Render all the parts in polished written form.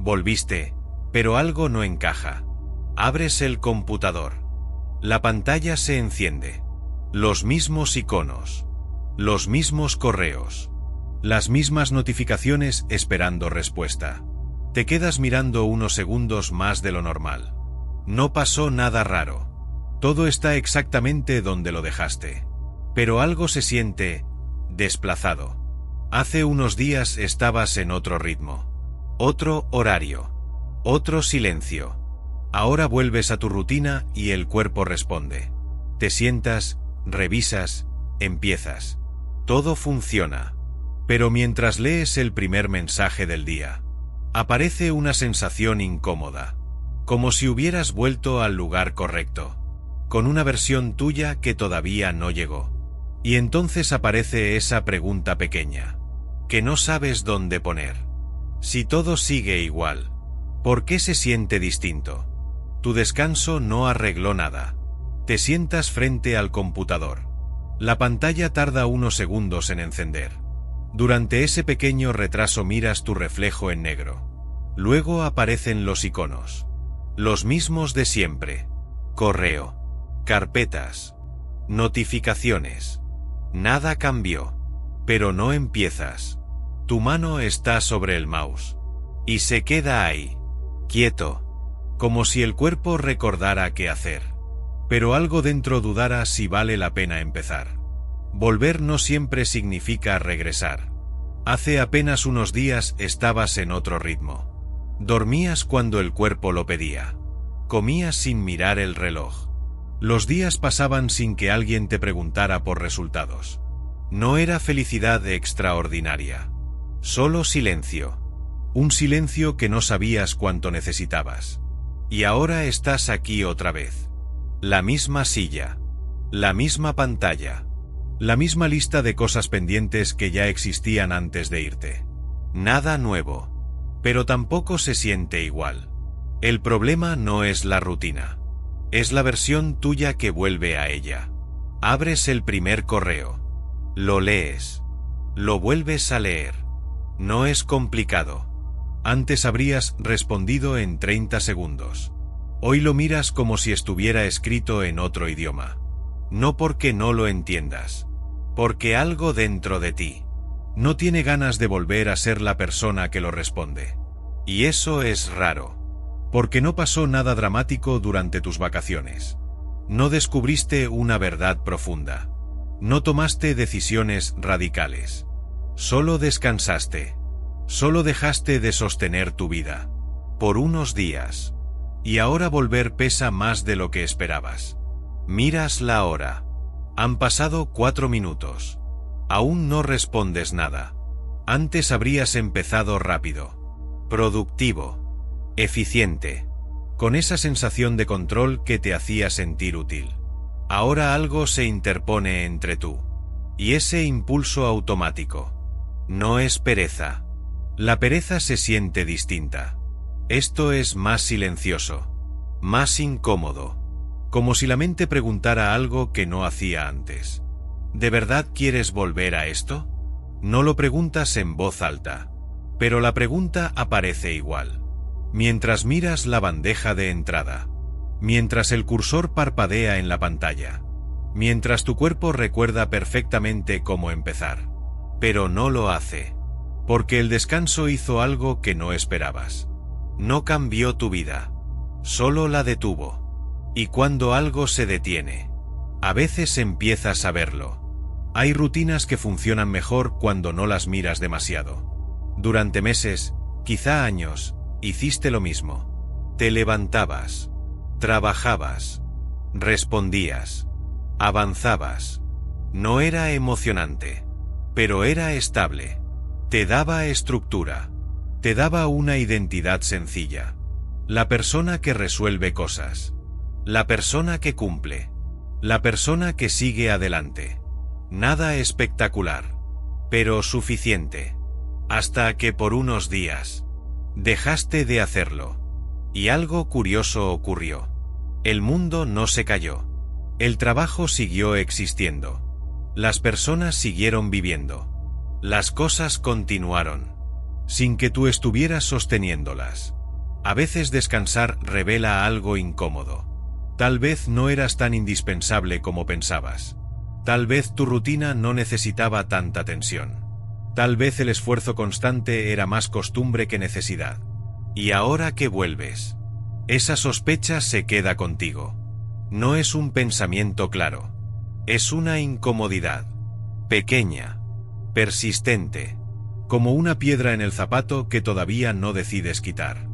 Volviste, pero algo no encaja. Abres el computador. La pantalla se enciende. Los mismos iconos. Los mismos correos. Las mismas notificaciones esperando respuesta. Te quedas mirando unos segundos más de lo normal. No pasó nada raro. Todo está exactamente donde lo dejaste. Pero algo se siente desplazado. Hace unos días estabas en otro ritmo. Otro horario. Otro silencio. Ahora vuelves a tu rutina y el cuerpo responde. Te sientas, revisas, empiezas. Todo funciona. Pero mientras lees el primer mensaje del día, aparece una sensación incómoda. Como si hubieras vuelto al lugar correcto. Con una versión tuya que todavía no llegó. Y entonces aparece esa pregunta pequeña. Que no sabes dónde poner. Si todo sigue igual, ¿por qué se siente distinto? Tu descanso no arregló nada. Te sientas frente al computador. La pantalla tarda unos segundos en encender. Durante ese pequeño retraso miras tu reflejo en negro. Luego aparecen los iconos. Los mismos de siempre. Correo. Carpetas. Notificaciones. Nada cambió. Pero no empiezas. Tu mano está sobre el mouse. Y se queda ahí. Quieto. Como si el cuerpo recordara qué hacer. Pero algo dentro dudara si vale la pena empezar. Volver no siempre significa regresar. Hace apenas unos días estabas en otro ritmo. Dormías cuando el cuerpo lo pedía. Comías sin mirar el reloj. Los días pasaban sin que alguien te preguntara por resultados. No era felicidad extraordinaria. Solo silencio. Un silencio que no sabías cuánto necesitabas. Y ahora estás aquí otra vez. La misma silla. La misma pantalla. La misma lista de cosas pendientes que ya existían antes de irte. Nada nuevo. Pero tampoco se siente igual. El problema no es la rutina. Es la versión tuya que vuelve a ella. Abres el primer correo. Lo lees. Lo vuelves a leer. No es complicado. Antes habrías respondido en 30 segundos. Hoy lo miras como si estuviera escrito en otro idioma. No porque no lo entiendas. Porque algo dentro de ti no tiene ganas de volver a ser la persona que lo responde. Y eso es raro. Porque no pasó nada dramático durante tus vacaciones. No descubriste una verdad profunda. No tomaste decisiones radicales. Solo descansaste. Solo dejaste de sostener tu vida. Por unos días. Y ahora volver pesa más de lo que esperabas. Miras la hora. Han pasado 4 minutos. Aún no respondes nada. Antes habrías empezado rápido. Productivo. Eficiente. Con esa sensación de control que te hacía sentir útil. Ahora algo se interpone entre tú. Y ese impulso automático. No es pereza. La pereza se siente distinta. Esto es más silencioso. Más incómodo. Como si la mente preguntara algo que no hacía antes. ¿De verdad quieres volver a esto? No lo preguntas en voz alta. Pero la pregunta aparece igual. Mientras miras la bandeja de entrada. Mientras el cursor parpadea en la pantalla. Mientras tu cuerpo recuerda perfectamente cómo empezar. Pero no lo hace. Porque el descanso hizo algo que no esperabas. No cambió tu vida. Solo la detuvo. Y cuando algo se detiene, a veces empiezas a verlo. Hay rutinas que funcionan mejor cuando no las miras demasiado. Durante meses, quizá años, hiciste lo mismo. Te levantabas. Trabajabas. Respondías. Avanzabas. No era emocionante. Pero era estable. Te daba estructura. Te daba una identidad sencilla. La persona que resuelve cosas. La persona que cumple. La persona que sigue adelante. Nada espectacular. Pero suficiente. Hasta que por unos días dejaste de hacerlo. Y algo curioso ocurrió. El mundo no se cayó. El trabajo siguió existiendo. Las personas siguieron viviendo. Las cosas continuaron. Sin que tú estuvieras sosteniéndolas. A veces descansar revela algo incómodo. Tal vez no eras tan indispensable como pensabas. Tal vez tu rutina no necesitaba tanta tensión. Tal vez el esfuerzo constante era más costumbre que necesidad. Y ahora que vuelves, esa sospecha se queda contigo. No es un pensamiento claro. Es una incomodidad. Pequeña. Persistente. Como una piedra en el zapato que todavía no decides quitar.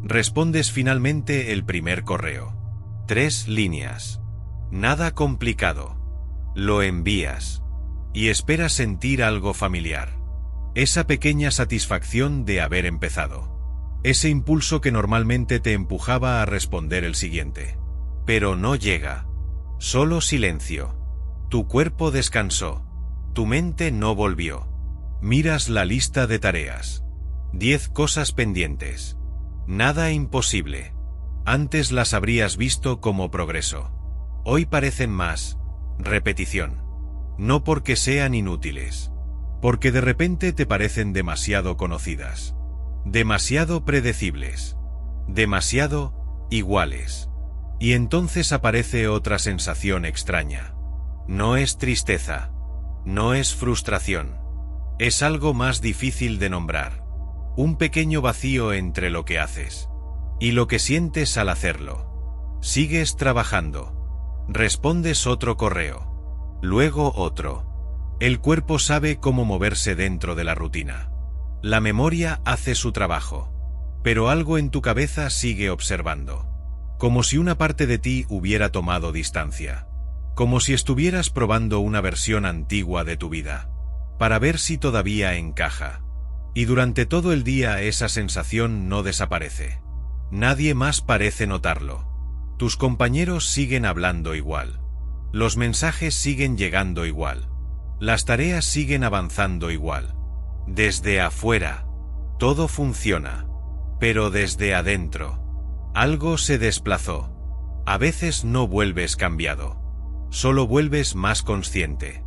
Respondes finalmente el primer correo. 3 líneas. Nada complicado. Lo envías. Y esperas sentir algo familiar. Esa pequeña satisfacción de haber empezado. Ese impulso que normalmente te empujaba a responder el siguiente. Pero no llega. Solo silencio. Tu cuerpo descansó. Tu mente no volvió. Miras la lista de tareas. 10 cosas pendientes. Nada imposible. Antes las habrías visto como progreso. Hoy parecen más repetición. No porque sean inútiles. Porque de repente te parecen demasiado conocidas. Demasiado predecibles. Demasiado iguales. Y entonces aparece otra sensación extraña. No es tristeza. No es frustración. Es algo más difícil de nombrar. Un pequeño vacío entre lo que haces y lo que sientes al hacerlo. Sigues trabajando. Respondes otro correo. Luego otro. El cuerpo sabe cómo moverse dentro de la rutina. La memoria hace su trabajo. Pero algo en tu cabeza sigue observando. Como si una parte de ti hubiera tomado distancia. Como si estuvieras probando una versión antigua de tu vida. Para ver si todavía encaja. Y durante todo el día esa sensación no desaparece. Nadie más parece notarlo. Tus compañeros siguen hablando igual. Los mensajes siguen llegando igual. Las tareas siguen avanzando igual. Desde afuera, todo funciona. Pero desde adentro, algo se desplazó. A veces no vuelves cambiado. Solo vuelves más consciente.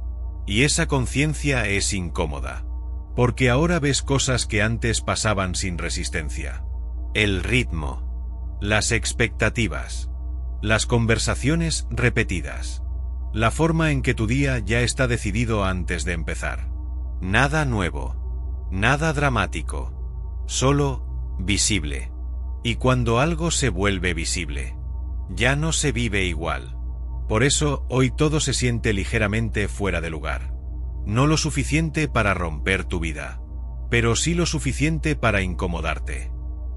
Y esa conciencia es incómoda. Porque ahora ves cosas que antes pasaban sin resistencia. El ritmo. Las expectativas. Las conversaciones repetidas. La forma en que tu día ya está decidido antes de empezar. Nada nuevo. Nada dramático. Solo visible. Y cuando algo se vuelve visible, ya no se vive igual. Por eso hoy todo se siente ligeramente fuera de lugar. No lo suficiente para romper tu vida, pero sí lo suficiente para incomodarte.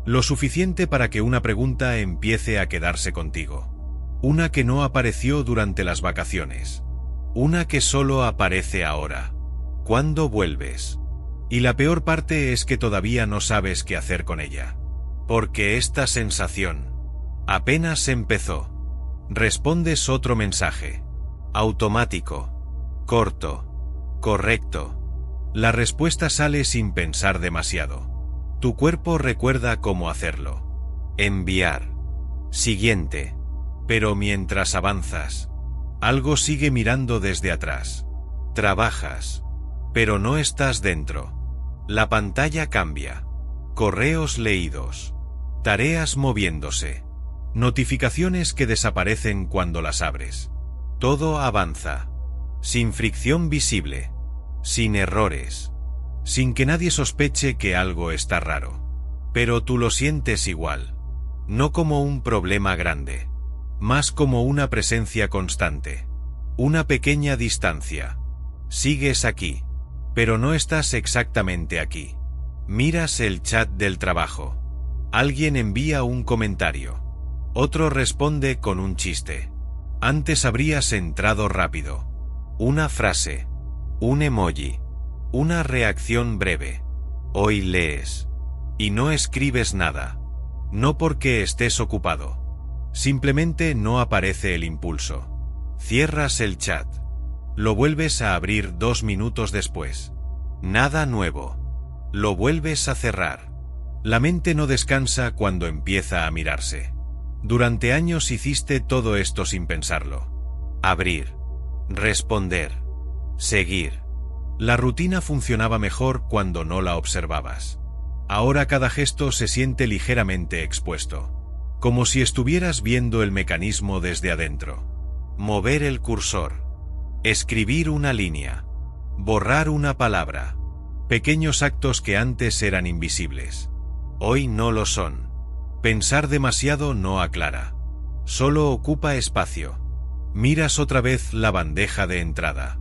Lo suficiente para que una pregunta empiece a quedarse contigo. Una que no apareció durante las vacaciones. Una que solo aparece ahora. ¿Cuándo vuelves? Y la peor parte es que todavía no sabes qué hacer con ella. Porque esta sensación apenas empezó. Respondes otro mensaje. Automático. Corto. Correcto. La respuesta sale sin pensar demasiado. Tu cuerpo recuerda cómo hacerlo. Enviar. Siguiente. Pero mientras avanzas, algo sigue mirando desde atrás. Trabajas. Pero no estás dentro. La pantalla cambia. Correos leídos. Tareas moviéndose. Notificaciones que desaparecen cuando las abres. Todo avanza. Sin fricción visible. Sin errores. Sin que nadie sospeche que algo está raro. Pero tú lo sientes igual. No como un problema grande. Más como una presencia constante. Una pequeña distancia. Sigues aquí. Pero no estás exactamente aquí. Miras el chat del trabajo. Alguien envía un comentario. Otro responde con un chiste. Antes habrías entrado rápido. Una frase. Un emoji. Una reacción breve. Hoy lees. Y no escribes nada. No porque estés ocupado. Simplemente no aparece el impulso. Cierras el chat. Lo vuelves a abrir 2 minutos después. Nada nuevo. Lo vuelves a cerrar. La mente no descansa cuando empieza a mirarse. Durante años hiciste todo esto sin pensarlo. Abrir. Responder. Seguir. La rutina funcionaba mejor cuando no la observabas. Ahora cada gesto se siente ligeramente expuesto, como si estuvieras viendo el mecanismo desde adentro. Mover el cursor, escribir una línea, borrar una palabra, pequeños actos que antes eran invisibles. Hoy no lo son. Pensar demasiado no aclara, solo ocupa espacio. Miras otra vez la bandeja de entrada.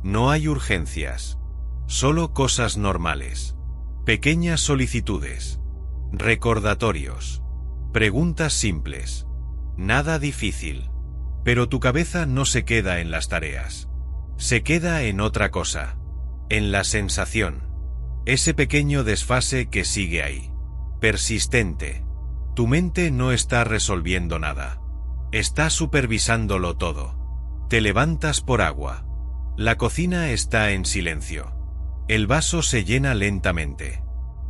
No hay urgencias, solo cosas normales. Pequeñas solicitudes, recordatorios, preguntas simples. Nada difícil. Pero tu cabeza no se queda en las tareas. Se queda en otra cosa. En la sensación. Ese pequeño desfase que sigue ahí. Persistente. Tu mente no está resolviendo nada. Está supervisándolo todo. Te levantas por agua. La cocina está en silencio. El vaso se llena lentamente.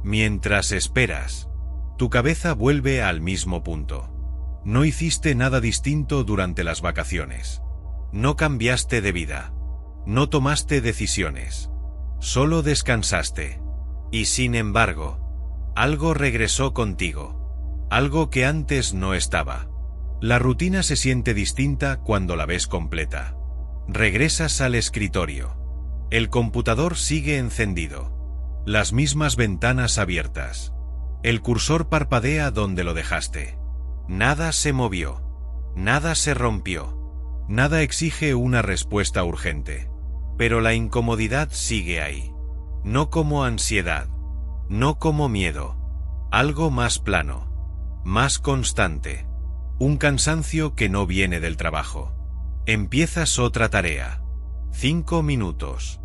Mientras esperas, tu cabeza vuelve al mismo punto. No hiciste nada distinto durante las vacaciones. No cambiaste de vida. No tomaste decisiones. Solo descansaste. Y sin embargo, algo regresó contigo. Algo que antes no estaba. La rutina se siente distinta cuando la ves completa. Regresas al escritorio. El computador sigue encendido. Las mismas ventanas abiertas. El cursor parpadea donde lo dejaste. Nada se movió. Nada se rompió. Nada exige una respuesta urgente. Pero la incomodidad sigue ahí. No como ansiedad. No como miedo. Algo más plano. Más constante. Un cansancio que no viene del trabajo. Empiezas otra tarea. 5 minutos.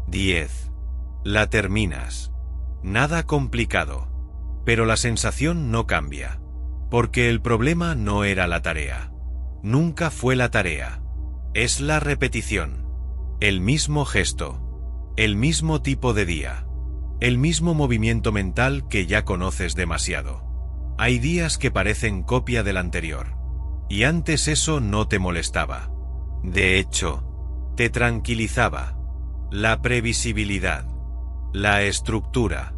10. La terminas. Nada complicado. Pero la sensación no cambia. Porque el problema no era la tarea. Nunca fue la tarea. Es la repetición. El mismo gesto. El mismo tipo de día. El mismo movimiento mental que ya conoces demasiado. Hay días que parecen copia del anterior. Y antes eso no te molestaba. De hecho, te tranquilizaba. La previsibilidad. La estructura.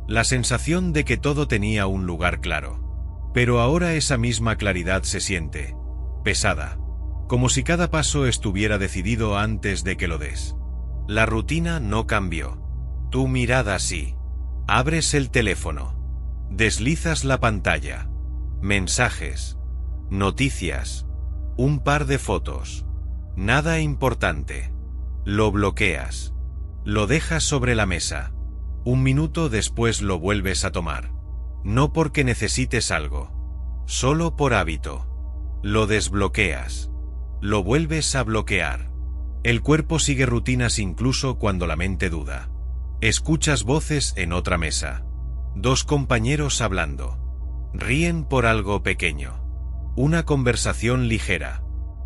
La sensación de que todo tenía un lugar claro. Pero ahora esa misma claridad se siente pesada. Como si cada paso estuviera decidido antes de que lo des. La rutina no cambió. Tu mirada sí. Abres el teléfono. Deslizas la pantalla. Mensajes. Noticias. Un par de fotos. Nada importante. Lo bloqueas. Lo dejas sobre la mesa. Un minuto después lo vuelves a tomar. No porque necesites algo. Solo por hábito. Lo desbloqueas. Lo vuelves a bloquear. El cuerpo sigue rutinas incluso cuando la mente duda. Escuchas voces en otra mesa. 2 compañeros hablando. Ríen por algo pequeño. Una conversación ligera.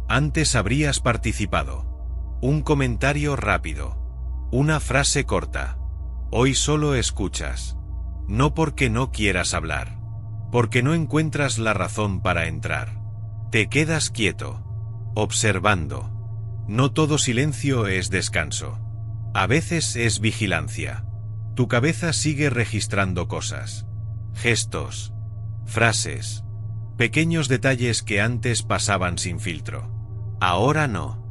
Antes habrías participado. Un comentario rápido. Una frase corta. Hoy solo escuchas. No porque no quieras hablar. Porque no encuentras la razón para entrar. Te quedas quieto. Observando. No todo silencio es descanso. A veces es vigilancia. Tu cabeza sigue registrando cosas. Gestos. Frases. Pequeños detalles que antes pasaban sin filtro. Ahora no.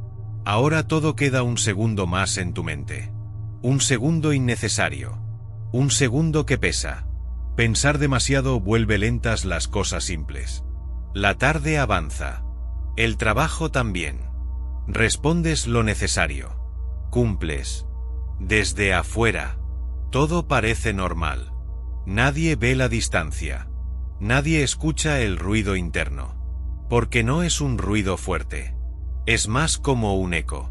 Ahora todo queda un segundo más en tu mente. Un segundo innecesario. Un segundo que pesa. Pensar demasiado vuelve lentas las cosas simples. La tarde avanza. El trabajo también. Respondes lo necesario. Cumples. Desde afuera. Todo parece normal. Nadie ve la distancia. Nadie escucha el ruido interno. Porque no es un ruido fuerte. Es más como un eco.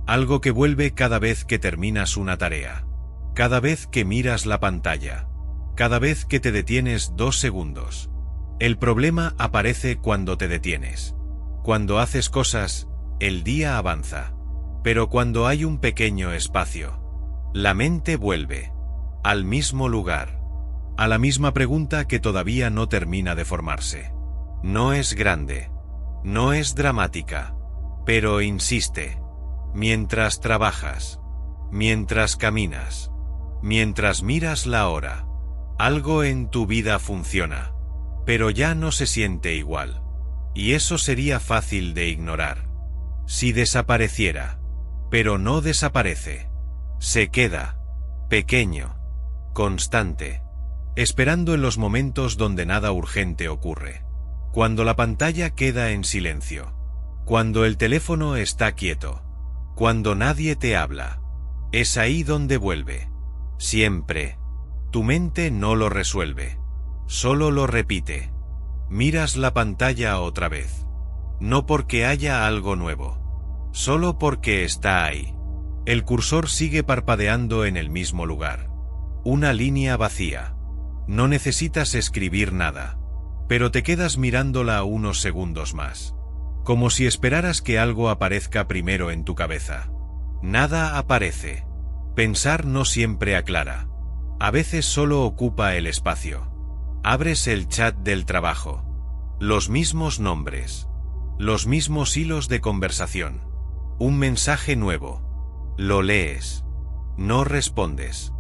Algo que vuelve cada vez que terminas una tarea. Cada vez que miras la pantalla. Cada vez que te detienes 2 segundos. El problema aparece cuando te detienes. Cuando haces cosas, el día avanza. Pero cuando hay un pequeño espacio, la mente vuelve. Al mismo lugar. A la misma pregunta que todavía no termina de formarse. No es grande. No es dramática. Pero insiste. Mientras trabajas. Mientras caminas. Mientras miras la hora. Algo en tu vida funciona, pero ya no se siente igual. Y eso sería fácil de ignorar. Si desapareciera. Pero no desaparece. Se queda. Pequeño. Constante. Esperando en los momentos donde nada urgente ocurre. Cuando la pantalla queda en silencio. Cuando el teléfono está quieto. Cuando nadie te habla. Es ahí donde vuelve. Siempre. Tu mente no lo resuelve. Solo lo repite. Miras la pantalla otra vez. No porque haya algo nuevo. Solo porque está ahí. El cursor sigue parpadeando en el mismo lugar. Una línea vacía. No necesitas escribir nada. Pero te quedas mirándola unos segundos más. Como si esperaras que algo aparezca primero en tu cabeza. Nada aparece. Pensar no siempre aclara. A veces solo ocupa el espacio. Abres el chat del trabajo. Los mismos nombres. Los mismos hilos de conversación. Un mensaje nuevo. Lo lees. No respondes.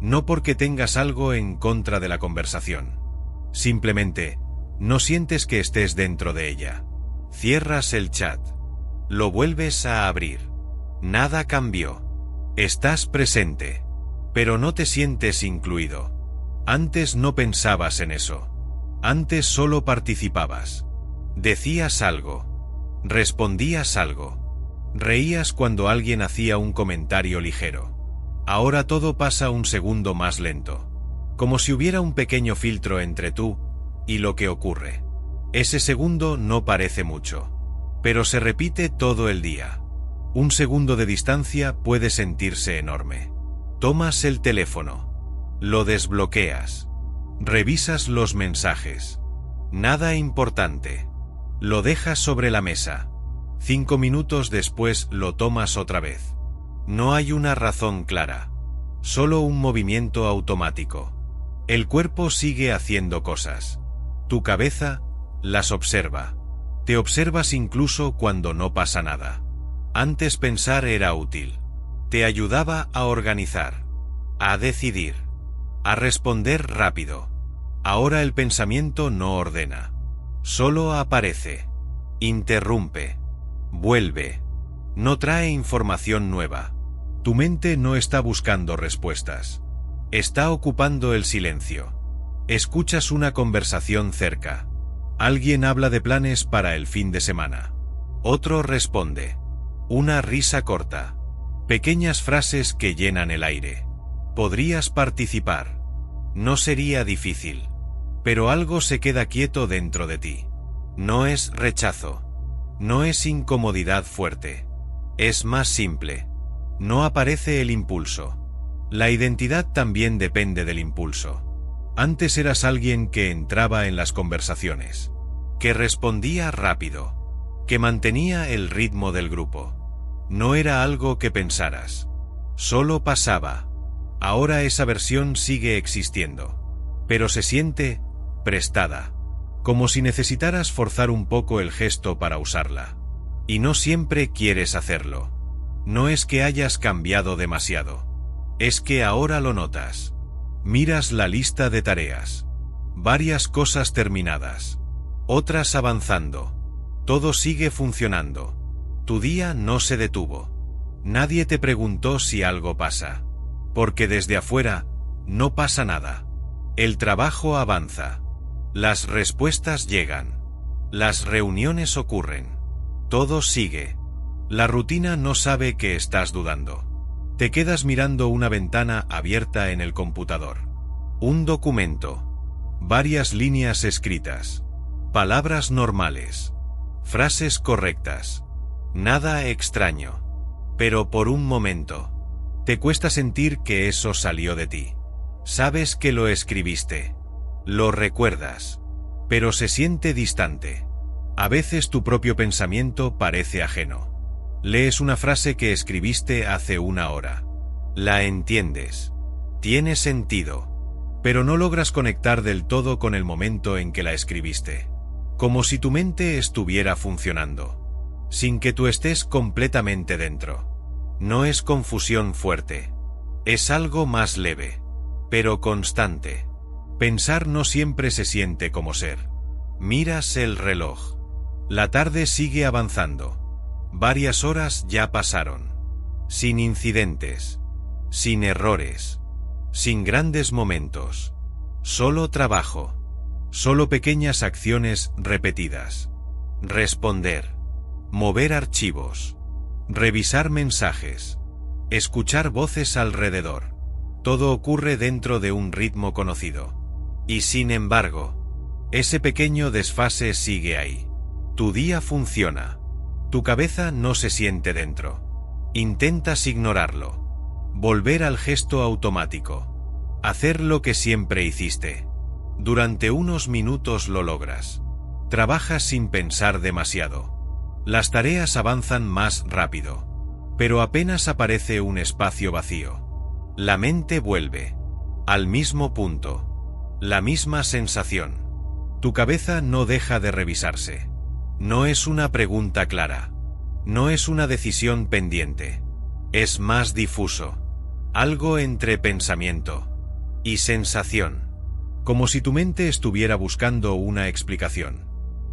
No porque tengas algo en contra de la conversación. Simplemente, no sientes que estés dentro de ella. Cierras el chat. Lo vuelves a abrir. Nada cambió. Estás presente. Pero no te sientes incluido. Antes no pensabas en eso. Antes solo participabas. Decías algo. Respondías algo. Reías cuando alguien hacía un comentario ligero. Ahora todo pasa un segundo más lento. Como si hubiera un pequeño filtro entre tú y lo que ocurre. Ese segundo no parece mucho. Pero se repite todo el día. Un segundo de distancia puede sentirse enorme. Tomas el teléfono. Lo desbloqueas. Revisas los mensajes. Nada importante. Lo dejas sobre la mesa. 5 minutos después lo tomas otra vez. No hay una razón clara. Solo un movimiento automático. El cuerpo sigue haciendo cosas. Tu cabeza las observa. Te observas incluso cuando no pasa nada. Antes pensar era útil. Te ayudaba a organizar, a decidir, a responder rápido. Ahora el pensamiento no ordena. Solo aparece. Interrumpe. Vuelve. No trae información nueva. Tu mente no está buscando respuestas. Está ocupando el silencio. Escuchas una conversación cerca. Alguien habla de planes para el fin de semana. Otro responde. Una risa corta. Pequeñas frases que llenan el aire. Podrías participar. No sería difícil. Pero algo se queda quieto dentro de ti. No es rechazo. No es incomodidad fuerte. Es más simple. No aparece el impulso. La identidad también depende del impulso. Antes eras alguien que entraba en las conversaciones. Que respondía rápido. Que mantenía el ritmo del grupo. No era algo que pensaras. Solo pasaba. Ahora esa versión sigue existiendo. Pero se siente prestada. Como si necesitaras forzar un poco el gesto para usarla. Y no siempre quieres hacerlo. No es que hayas cambiado demasiado. Es que ahora lo notas. Miras la lista de tareas. Varias cosas terminadas. Otras avanzando. Todo sigue funcionando. Tu día no se detuvo. Nadie te preguntó si algo pasa. Porque desde afuera, no pasa nada. El trabajo avanza. Las respuestas llegan. Las reuniones ocurren. Todo sigue. La rutina no sabe que estás dudando. Te quedas mirando una ventana abierta en el computador. Un documento. Varias líneas escritas. Palabras normales. Frases correctas. Nada extraño. Pero por un momento, te cuesta sentir que eso salió de ti. Sabes que lo escribiste. Lo recuerdas. Pero se siente distante. A veces tu propio pensamiento parece ajeno. Lees una frase que escribiste hace una hora. La entiendes. Tiene sentido. Pero no logras conectar del todo con el momento en que la escribiste. Como si tu mente estuviera funcionando. Sin que tú estés completamente dentro. No es confusión fuerte. Es algo más leve. Pero constante. Pensar no siempre se siente como ser. Miras el reloj. La tarde sigue avanzando. Varias horas ya pasaron. Sin incidentes. Sin errores. Sin grandes momentos. Solo trabajo. Solo pequeñas acciones repetidas. Responder. Mover archivos. Revisar mensajes. Escuchar voces alrededor. Todo ocurre dentro de un ritmo conocido. Y sin embargo, ese pequeño desfase sigue ahí. Tu día funciona. Tu cabeza no se siente dentro. Intentas ignorarlo. Volver al gesto automático. Hacer lo que siempre hiciste. Durante unos minutos lo logras. Trabajas sin pensar demasiado. Las tareas avanzan más rápido. Pero apenas aparece un espacio vacío. La mente vuelve. Al mismo punto. La misma sensación. Tu cabeza no deja de revisarse. No es una pregunta clara. No es una decisión pendiente. Es más difuso. Algo entre pensamiento y sensación. Como si tu mente estuviera buscando una explicación.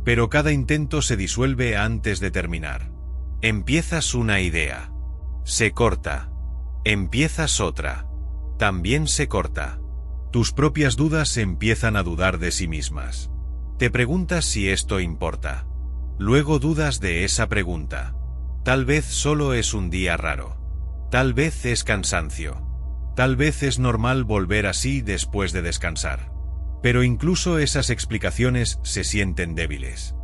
Pero cada intento se disuelve antes de terminar. Empiezas una idea. Se corta. Empiezas otra. También se corta. Tus propias dudas empiezan a dudar de sí mismas. Te preguntas si esto importa. Luego dudas de esa pregunta. Tal vez solo es un día raro. Tal vez es cansancio. Tal vez es normal volver así después de descansar. Pero incluso esas explicaciones se sienten débiles.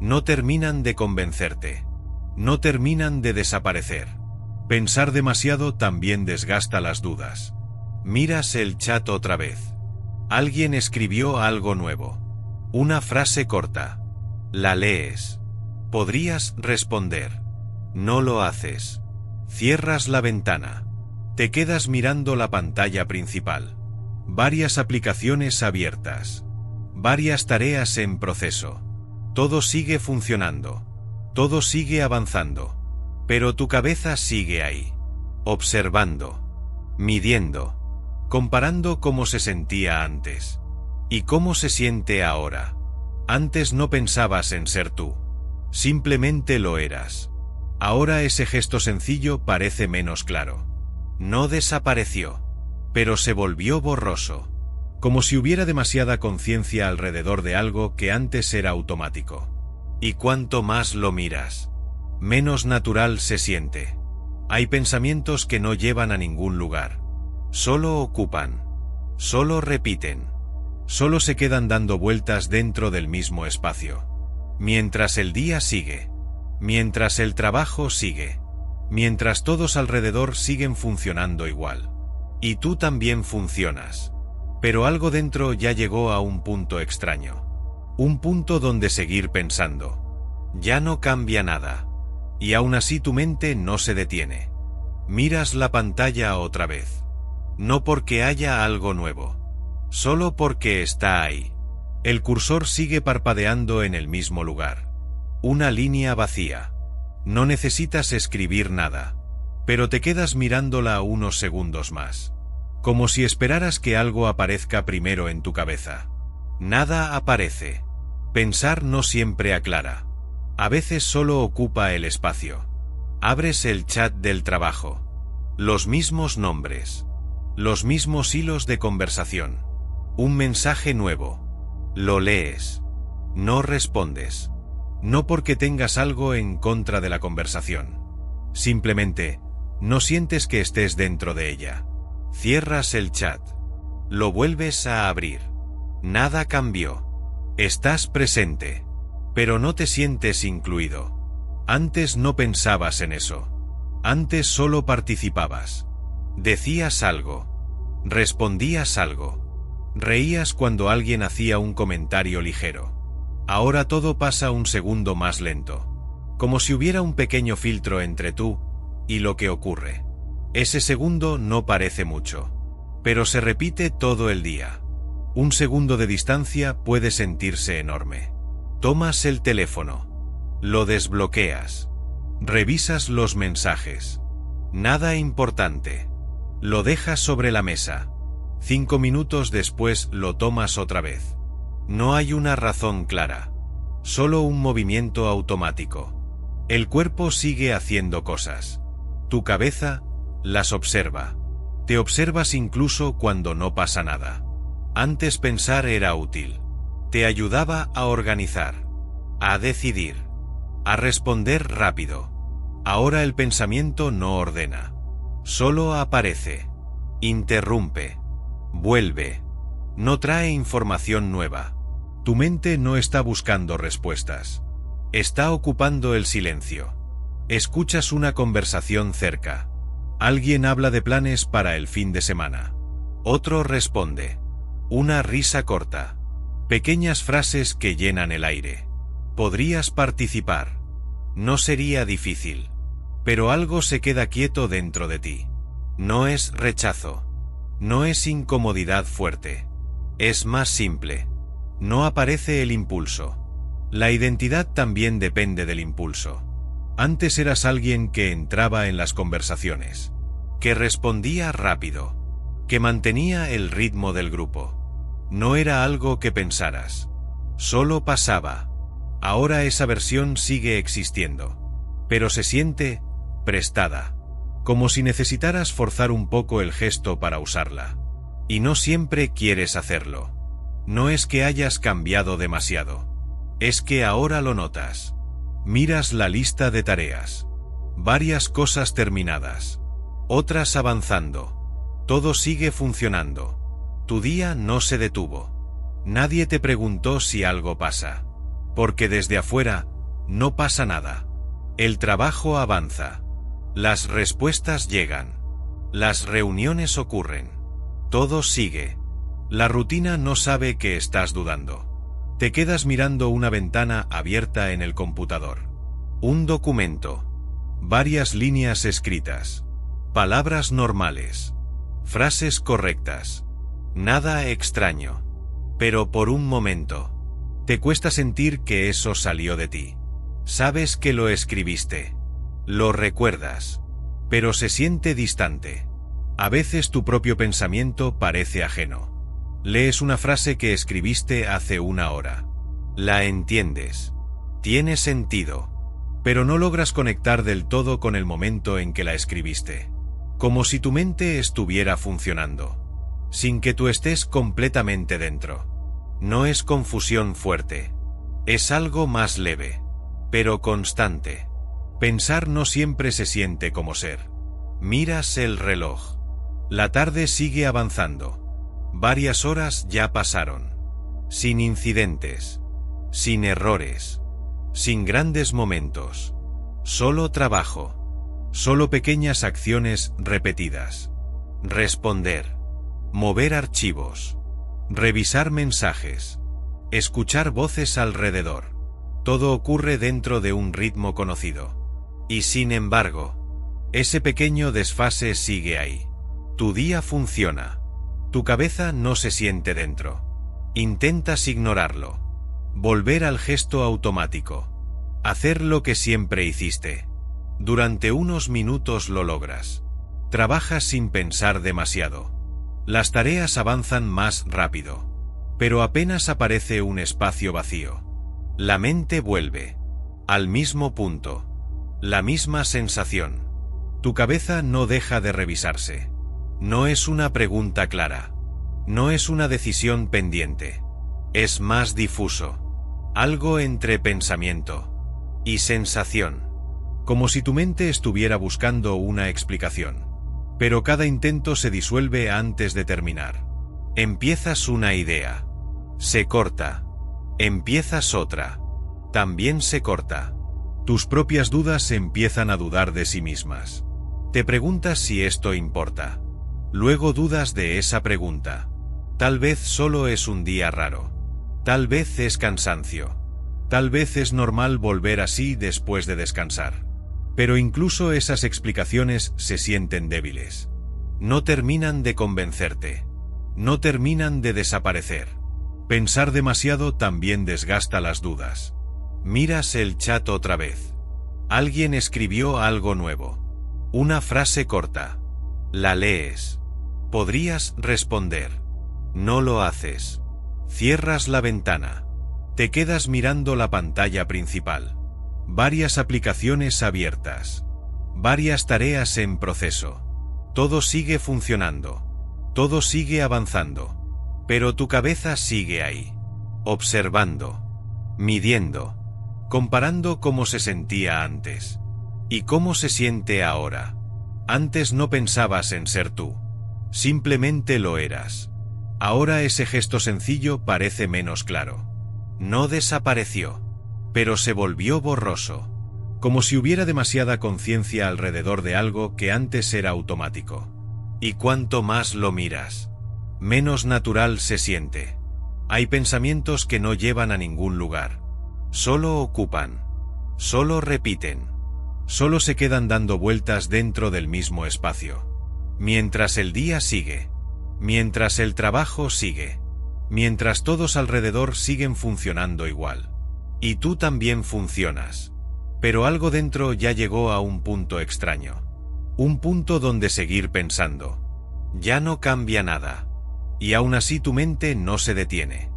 No terminan de convencerte. No terminan de desaparecer. Pensar demasiado también desgasta las dudas. Miras el chat otra vez. Alguien escribió algo nuevo. Una frase corta. La lees. Podrías responder. No lo haces. Cierras la ventana. Te quedas mirando la pantalla principal. Varias aplicaciones abiertas. Varias tareas en proceso. Todo sigue funcionando. Todo sigue avanzando. Pero tu cabeza sigue ahí. Observando. Midiendo. Comparando cómo se sentía antes. Y cómo se siente ahora. Antes no pensabas en ser tú. Simplemente lo eras. Ahora ese gesto sencillo parece menos claro. No desapareció. Pero se volvió borroso. Como si hubiera demasiada conciencia alrededor de algo que antes era automático. Y cuanto más lo miras, menos natural se siente. Hay pensamientos que no llevan a ningún lugar. Solo ocupan. Solo repiten. Solo se quedan dando vueltas dentro del mismo espacio. Mientras el día sigue. Mientras el trabajo sigue. Mientras todos alrededor siguen funcionando igual. Y tú también funcionas. Pero algo dentro ya llegó a un punto extraño. Un punto donde seguir pensando. Ya no cambia nada. Y aún así tu mente no se detiene. Miras la pantalla otra vez. No porque haya algo nuevo. Solo porque está ahí. El cursor sigue parpadeando en el mismo lugar. Una línea vacía. No necesitas escribir nada. Pero te quedas mirándola unos segundos más. Como si esperaras que algo aparezca primero en tu cabeza. Nada aparece. Pensar no siempre aclara. A veces solo ocupa el espacio. Abres el chat del trabajo. Los mismos nombres. Los mismos hilos de conversación. Un mensaje nuevo. Lo lees. No respondes. No porque tengas algo en contra de la conversación. Simplemente, no sientes que estés dentro de ella. Cierras el chat. Lo vuelves a abrir. Nada cambió. Estás presente. Pero no te sientes incluido. Antes no pensabas en eso. Antes solo participabas. Decías algo. Respondías algo. Reías cuando alguien hacía un comentario ligero. Ahora todo pasa un segundo más lento. Como si hubiera un pequeño filtro entre tú y lo que ocurre. Ese segundo no parece mucho. Pero se repite todo el día. Un segundo de distancia puede sentirse enorme. Tomas el teléfono. Lo desbloqueas. Revisas los mensajes. Nada importante. Lo dejas sobre la mesa. 5 minutos después lo tomas otra vez. No hay una razón clara. Solo un movimiento automático. El cuerpo sigue haciendo cosas. Tu cabeza las observa. Te observas incluso cuando no pasa nada. Antes pensar era útil. Te ayudaba a organizar, a decidir, a responder rápido. Ahora el pensamiento no ordena. Solo aparece. Interrumpe. Vuelve. No trae información nueva. Tu mente no está buscando respuestas. Está ocupando el silencio. Escuchas una conversación cerca. Alguien habla de planes para el fin de semana. Otro responde. Una risa corta. Pequeñas frases que llenan el aire. Podrías participar. No sería difícil. Pero algo se queda quieto dentro de ti. No es rechazo. No es incomodidad fuerte. Es más simple. No aparece el impulso. La identidad también depende del impulso. Antes eras alguien que entraba en las conversaciones, que respondía rápido, que mantenía el ritmo del grupo. No era algo que pensaras. Solo pasaba. Ahora esa versión sigue existiendo. Pero se siente prestada. Como si necesitaras forzar un poco el gesto para usarla. Y no siempre quieres hacerlo. No es que hayas cambiado demasiado. Es que ahora lo notas. Miras la lista de tareas. Varias cosas terminadas. Otras avanzando. Todo sigue funcionando. Tu día no se detuvo. Nadie te preguntó si algo pasa. Porque desde afuera, no pasa nada. El trabajo avanza. Las respuestas llegan. Las reuniones ocurren. Todo sigue. La rutina no sabe que estás dudando. Te quedas mirando una ventana abierta en el computador. Un documento. Varias líneas escritas. Palabras normales. Frases correctas. Nada extraño. Pero por un momento, te cuesta sentir que eso salió de ti. Sabes que lo escribiste. Lo recuerdas. Pero se siente distante. A veces tu propio pensamiento parece ajeno. Lees una frase que escribiste hace una hora. La entiendes. Tiene sentido. Pero no logras conectar del todo con el momento en que la escribiste. Como si tu mente estuviera funcionando. Sin que tú estés completamente dentro. No es confusión fuerte. Es algo más leve. Pero constante. Pensar no siempre se siente como ser. Miras el reloj. La tarde sigue avanzando. Varias horas ya pasaron. Sin incidentes. Sin errores. Sin grandes momentos. Solo trabajo. Solo pequeñas acciones repetidas. Responder. Mover archivos. Revisar mensajes. Escuchar voces alrededor. Todo ocurre dentro de un ritmo conocido. Y sin embargo, ese pequeño desfase sigue ahí. Tu día funciona. Tu cabeza no se siente dentro. Intentas ignorarlo. Volver al gesto automático. Hacer lo que siempre hiciste. Durante unos minutos lo logras. Trabajas sin pensar demasiado. Las tareas avanzan más rápido. Pero apenas aparece un espacio vacío. La mente vuelve. Al mismo punto. La misma sensación. Tu cabeza no deja de revisarse. No es una pregunta clara. No es una decisión pendiente. Es más difuso. Algo entre pensamiento y sensación. Como si tu mente estuviera buscando una explicación. Pero cada intento se disuelve antes de terminar. Empiezas una idea. Se corta. Empiezas otra. También se corta. Tus propias dudas empiezan a dudar de sí mismas. Te preguntas si esto importa. Luego dudas de esa pregunta. Tal vez solo es un día raro. Tal vez es cansancio. Tal vez es normal volver así después de descansar. Pero incluso esas explicaciones se sienten débiles. No terminan de convencerte. No terminan de desaparecer. Pensar demasiado también desgasta las dudas. Miras el chat otra vez. Alguien escribió algo nuevo. Una frase corta. La lees. Podrías responder. No lo haces. Cierras la ventana. Te quedas mirando la pantalla principal. Varias aplicaciones abiertas. Varias tareas en proceso. Todo sigue funcionando. Todo sigue avanzando. Pero tu cabeza sigue ahí. Observando. Midiendo. Comparando cómo se sentía antes. Y cómo se siente ahora. Antes no pensabas en ser tú. Simplemente lo eras. Ahora ese gesto sencillo parece menos claro. No desapareció, pero se volvió borroso. Como si hubiera demasiada conciencia alrededor de algo que antes era automático. Y cuanto más lo miras, menos natural se siente. Hay pensamientos que no llevan a ningún lugar. Solo ocupan. Solo repiten. Solo se quedan dando vueltas dentro del mismo espacio. Mientras el día sigue. Mientras el trabajo sigue. Mientras todos alrededor siguen funcionando igual. Y tú también funcionas. Pero algo dentro ya llegó a un punto extraño. Un punto donde seguir pensando. Ya no cambia nada. Y aún así tu mente no se detiene.